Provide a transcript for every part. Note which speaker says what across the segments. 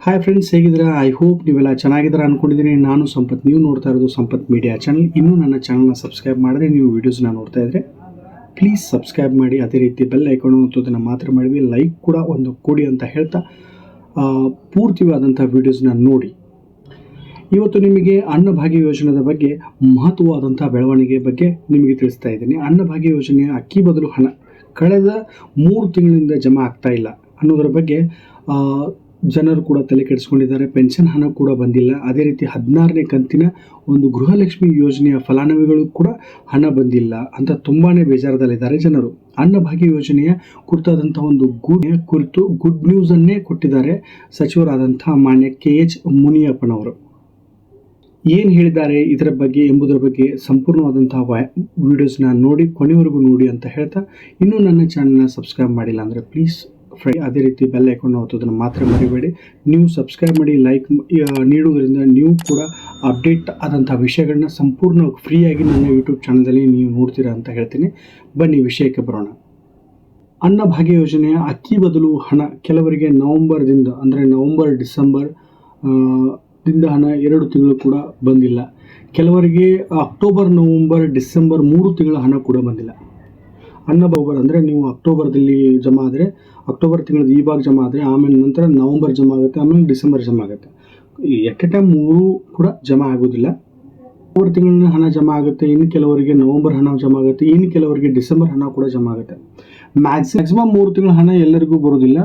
Speaker 1: Hi friends, ಹೇಗಿದ್ದೀರಾ? I hope ನೀವೆಲ್ಲ ಚೆನ್ನಾಗಿದ್ದೀರಾ ಅನ್ಕೊಂಡಿದ್ದೀನಿ. ನಾನು ಸಂಪತ್, ನೀವು ನೋಡ್ತಾ ಇರೋದು ಸಂಪತ್ ಮೀಡಿಯಾ ಚಾನಲ್. ಇನ್ನೂ ನನ್ನ ಚಾನಲ್ನ ಸಬ್ಸ್ಕ್ರೈಬ್ ಮಾಡಿದ್ರೆ ನೀವು ವೀಡಿಯೋಸ್ನ ನೋಡ್ತಾ ಇದ್ರೆ ಪ್ಲೀಸ್ ಸಬ್ಸ್ಕ್ರೈಬ್ ಮಾಡಿ. ಅದೇ ರೀತಿ ಬೆಲ್ ಐಕಾನ್ ಒತ್ತೋದನ್ನು ಮಾತ್ರ ಮಾಡಿದ್ವಿ, ಲೈಕ್ ಕೂಡ ಒಂದು ಕೊಡಿ ಅಂತ ಹೇಳ್ತಾ ಪೂರ್ತಿಯಾದಂಥ ವೀಡಿಯೋಸ್ನ ನೋಡಿ. ಇವತ್ತು ನಿಮಗೆ ಅನ್ನಭಾಗ್ಯ ಯೋಜನೆಯ ಬಗ್ಗೆ ಮಹತ್ವವಾದಂಥ ಬೆಳವಣಿಗೆ ಬಗ್ಗೆ ನಿಮಗೆ ತಿಳಿಸ್ತಾ ಇದ್ದೀನಿ. ಅನ್ನಭಾಗ್ಯ ಯೋಜನೆಯ ಅಕ್ಕಿ ಬದಲು ಹಣ ಕಳೆದ 3 ತಿಂಗಳಿಂದ ಜಮಾ ಆಗ್ತಾ ಇಲ್ಲ ಅನ್ನೋದರ ಬಗ್ಗೆ ಜನರು ಕೂಡ ತಲೆ ಕೆಡಿಸ್ಕೊಂಡಿದ್ದಾರೆ. ಪೆನ್ಷನ್ ಹಣ ಕೂಡ ಬಂದಿಲ್ಲ. ಅದೇ ರೀತಿ 16ನೇ ಕಂತಿನ ಒಂದು ಗೃಹಲಕ್ಷ್ಮಿ ಯೋಜನೆಯ ಫಲಾನುಭವಿಗಳು ಕೂಡ ಹಣ ಬಂದಿಲ್ಲ ಅಂತ ತುಂಬಾನೇ ಬೇಜಾರದಲ್ಲಿದ್ದಾರೆ ಜನರು. ಅನ್ನಭಾಗ್ಯ ಯೋಜನೆಯ ಕುರಿತಾದಂಥ ಒಂದು ಗುಡ್ ನ್ಯೂಸ್ ಅನ್ನೇ ಕೊಟ್ಟಿದ್ದಾರೆ ಸಚಿವರಾದಂಥ ಮಾನ್ಯ KH ಮುನಿಯಪ್ಪನವರು. ಏನು ಹೇಳಿದ್ದಾರೆ ಇದರ ಬಗ್ಗೆ ಎಂಬುದರ ಬಗ್ಗೆ ಸಂಪೂರ್ಣವಾದಂತಹ ವಿಡಿಯೋಸ್ನ ನೋಡಿ, ಕೊನೆವರೆಗೂ ನೋಡಿ ಅಂತ ಹೇಳ್ತಾ, ಇನ್ನೂ ನನ್ನ ಚಾನಲ್ನ ಸಬ್ಸ್ಕ್ರೈಬ್ ಮಾಡಿಲ್ಲ ಅಂದರೆ ಪ್ಲೀಸ್ ಅದೇ ರೀತಿ ಬೆಲ್ ಐಕಾನ್ ಒತ್ತೋದನ್ನು ಮಾತ್ರ ಮರಿಬೇಡಿ. ನೀವು ಸಬ್ಸ್ಕ್ರೈಬ್ ಮಾಡಿ, ಲೈಕ್ ನೀಡುವುದರಿಂದ ನೀವು ಕೂಡ ಅಪ್ಡೇಟ್ ಆದಂಥ ವಿಷಯಗಳನ್ನ ಸಂಪೂರ್ಣ ಫ್ರೀಯಾಗಿ ನನ್ನ ಯೂಟ್ಯೂಬ್ ಚಾನಲ್ದಲ್ಲಿ ನೀವು ನೋಡ್ತೀರಾ ಅಂತ ಹೇಳ್ತೀನಿ. ಬನ್ನಿ ವಿಷಯಕ್ಕೆ ಬರೋಣ. ಅನ್ನಭಾಗ್ಯ ಯೋಜನೆಯ ಅಕ್ಕಿ ಬದಲು ಹಣ ಕೆಲವರಿಗೆ ನವೆಂಬರ್ದಿಂದ ಅಂದರೆ ಡಿಸೆಂಬರ್ ದಿಂದ ಹಣ 2 ತಿಂಗಳು ಕೂಡ ಬಂದಿಲ್ಲ. ಕೆಲವರಿಗೆ ಅಕ್ಟೋಬರ್, ನವೆಂಬರ್, ಡಿಸೆಂಬರ್ 3 ತಿಂಗಳ ಹಣ ಕೂಡ ಬಂದಿಲ್ಲ. ಅನ್ನಭಾಗ್ಯ ಅಂದರೆ ನೀವು ಅಕ್ಟೋಬರ್ದಲ್ಲಿ ಜಮಾ ಆದರೆ ಅಕ್ಟೋಬರ್ ತಿಂಗಳದ್ದು ಈ ಭಾಗ ಜಮಾ ಆದರೆ ಆಮೇಲೆ ನಂತರ ನವೆಂಬರ್ ಜಮಾ ಆಗುತ್ತೆ, ಆಮೇಲೆ ಡಿಸೆಂಬರ್ ಜಮಾ ಆಗುತ್ತೆ. ಎಟ್ ಎ ಟೈಮ್ 3 ಕೂಡ ಜಮಾ ಆಗೋದಿಲ್ಲ. ಅಕ್ಟೋಬರ್ ತಿಂಗಳಿನ ಹಣ ಜಮಾ ಆಗುತ್ತೆ, ಇನ್ನು ಕೆಲವರಿಗೆ ನವೆಂಬರ್ ಹಣ ಜಮಾ ಆಗುತ್ತೆ, ಇನ್ನು ಕೆಲವರಿಗೆ ಡಿಸೆಂಬರ್ ಹಣ ಕೂಡ ಜಮಾ ಆಗುತ್ತೆ. ಮ್ಯಾಕ್ಸಿಮಮ್ 3 ತಿಂಗಳ ಹಣ ಎಲ್ಲರಿಗೂ ಬರೋದಿಲ್ಲ.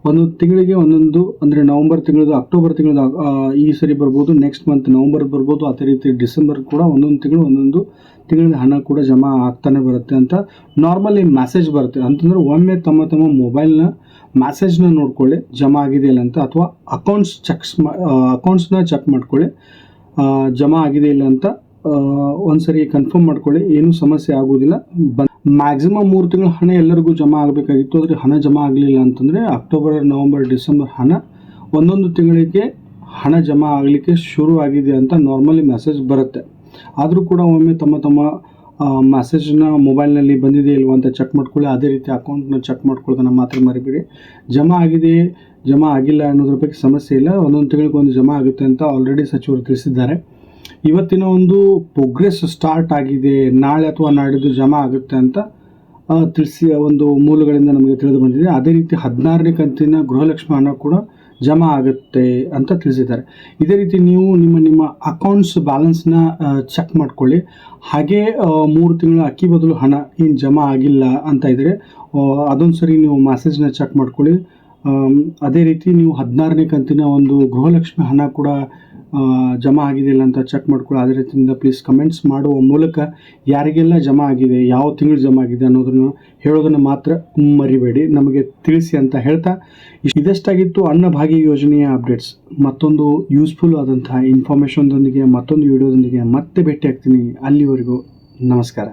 Speaker 1: ಒಂದೊಂದು ತಿಂಗಳಿಗೆ ಒಂದೊಂದು, ಅಂದರೆ ನವೆಂಬರ್ ತಿಂಗಳದು, ಅಕ್ಟೋಬರ್ ತಿಂಗಳದು ಈ ಸರಿ ಬರ್ಬೋದು, ನೆಕ್ಸ್ಟ್ ಮಂತ್ ನವೆಂಬರ್ ಬರ್ಬೋದು, ಅದೇ ರೀತಿ ಡಿಸೆಂಬರ್ ಕೂಡ ಒಂದೊಂದು ತಿಂಗಳ ಹಣ ಕೂಡ ಜಮಾ ಆಗ್ತಾನೆ ಬರುತ್ತೆ ಅಂತ ನಾರ್ಮಲಿ ಮೆಸೇಜ್ ಬರುತ್ತೆ. ಅಂತಂದರೆ ಒಮ್ಮೆ ತಮ್ಮ ಮೊಬೈಲ್ನ ಮೆಸೇಜ್ನ ನೋಡ್ಕೊಳ್ಳಿ ಜಮಾ ಆಗಿದೆಯಿಲ್ಲ ಅಂತ, ಅಥವಾ ಅಕೌಂಟ್ಸ್ನ ಚೆಕ್ ಮಾಡ್ಕೊಳ್ಳಿ ಜಮಾ ಆಗಿದೆ ಇಲ್ಲ ಅಂತ ಒಂದ್ಸರಿ ಕನ್ಫರ್ಮ್ ಮಾಡ್ಕೊಳ್ಳಿ. ಏನೂ ಸಮಸ್ಯೆ ಆಗೋದಿಲ್ಲ. ಮ್ಯಾಕ್ಸಿಮಮ್ 3 ತಿಂಗಳ ಹಣ ಎಲ್ಲರಿಗೂ ಜಮಾ ಆಗಬೇಕಾಗಿತ್ತು, ಆದರೆ ಹಣ ಜಮಾ ಆಗಲಿಲ್ಲ ಅಂತಂದರೆ ಅಕ್ಟೋಬರ್, ನವೆಂಬರ್, ಡಿಸೆಂಬರ್ ಹಣ ಒಂದೊಂದು ತಿಂಗಳಿಗೆ ಹಣ ಜಮಾ ಆಗಲಿಕ್ಕೆ ಶುರು ಆಗಿದೆ ಅಂತ ನಾರ್ಮಲಿ ಮೆಸೇಜ್ ಬರುತ್ತೆ. ಆದರೂ ಕೂಡ ಒಮ್ಮೆ ತಮ್ಮ ಮೆಸೇಜ್ನ ಮೊಬೈಲ್ನಲ್ಲಿ ಬಂದಿದೆ ಇಲ್ವ ಅಂತ ಚೆಕ್ ಮಾಡ್ಕೊಳ್ಳಿ. ಅದೇ ರೀತಿ ಅಕೌಂಟ್ನ ಚೆಕ್ ಮಾಡ್ಕೊಳ್ಳೋದನ್ನು ಮಾತ್ರ ಮರಿಬೇಡಿ. ಜಮಾ ಆಗಿದೆಯೇ ಜಮಾ ಆಗಿಲ್ಲ ಅನ್ನೋದ್ರ ಬಗ್ಗೆ ಸಮಸ್ಯೆ ಇಲ್ಲ. ಒಂದೊಂದು ತಿಂಗಳಿಗೆ ಒಂದು ಜಮಾ ಆಗುತ್ತೆ ಅಂತ ಆಲ್ರೆಡಿ ಸಚಿವರು ತಿಳಿಸಿದ್ದಾರೆ. ಇವತ್ತಿನ ಒಂದು ಪ್ರೋಗ್ರೆಸ್ ಸ್ಟಾರ್ಟ್ ಆಗಿದೆ, ನಾಳೆ ಅಥವಾ ನಾಡಿದ್ದು ಜಮಾ ಆಗುತ್ತೆ ಅಂತ ತಿಳಿಸಿ ಒಂದು ಮೂಲಗಳಿಂದ ನಮಗೆ ತಿಳಿದು ಬಂದಿದೆ. ಅದೇ ರೀತಿ 16ನೇ ಕಂತಿನ ಗೃಹಲಕ್ಷ್ಮಿ ಹಣ ಕೂಡ ಜಮಾ ಆಗುತ್ತೆ ಅಂತ ತಿಳಿಸಿದ್ದಾರೆ. ಇದೇ ರೀತಿ ನೀವು ನಿಮ್ಮ ಅಕೌಂಟ್ಸ್ ಬ್ಯಾಲೆನ್ಸ್ನ ಚೆಕ್ ಮಾಡ್ಕೊಳ್ಳಿ. ಹಾಗೆ 3 ತಿಂಗಳ ಅಕ್ಕಿ ಬದಲು ಹಣ ಏನು ಜಮಾ ಆಗಿಲ್ಲ ಅಂತ ಇದ್ದರೆ ಅದೊಂದು ಸರಿ ನೀವು ಮೆಸೇಜ್ನ ಚೆಕ್ ಮಾಡ್ಕೊಳ್ಳಿ. ಅದೇ ರೀತಿ ನೀವು 16ನೇ ಕಂತಿನ ಒಂದು ಗೃಹಲಕ್ಷ್ಮಿ ಹಣ ಕೂಡ ಜಮಾ ಆಗಿದೆಯಿಲ್ಲ ಅಂತ ಚೆಕ್ ಮಾಡ್ಕೊಳ್ಳಿ. ಅದೇ ರೀತಿಯಿಂದ ಪ್ಲೀಸ್ ಕಮೆಂಟ್ಸ್ ಮಾಡುವ ಮೂಲಕ ಯಾರಿಗೆಲ್ಲ ಜಮಾ ಆಗಿದೆ, ಯಾವ ತಿಂಗಳು ಜಮಾ ಆಗಿದೆ ಅನ್ನೋದನ್ನು ಹೇಳೋದನ್ನು ಮಾತ್ರ ಮರಿಬೇಡಿ, ನಮಗೆ ತಿಳಿಸಿ ಅಂತ ಹೇಳ್ತಾ, ಇದಷ್ಟಾಗಿತ್ತು ಅನ್ನಭಾಗ್ಯ ಯೋಜನೆಯ ಅಪ್ಡೇಟ್ಸ್. ಮತ್ತೊಂದು ಯೂಸ್ಫುಲ್ ಆದಂತಹ ಇನ್ಫಾರ್ಮೇಷನ್ದೊಂದಿಗೆ ಮತ್ತೊಂದು ವಿಡಿಯೋದೊಂದಿಗೆ ಮತ್ತೆ ಭೇಟಿ ಆಗ್ತೀನಿ. ಅಲ್ಲಿವರೆಗೂ ನಮಸ್ಕಾರ.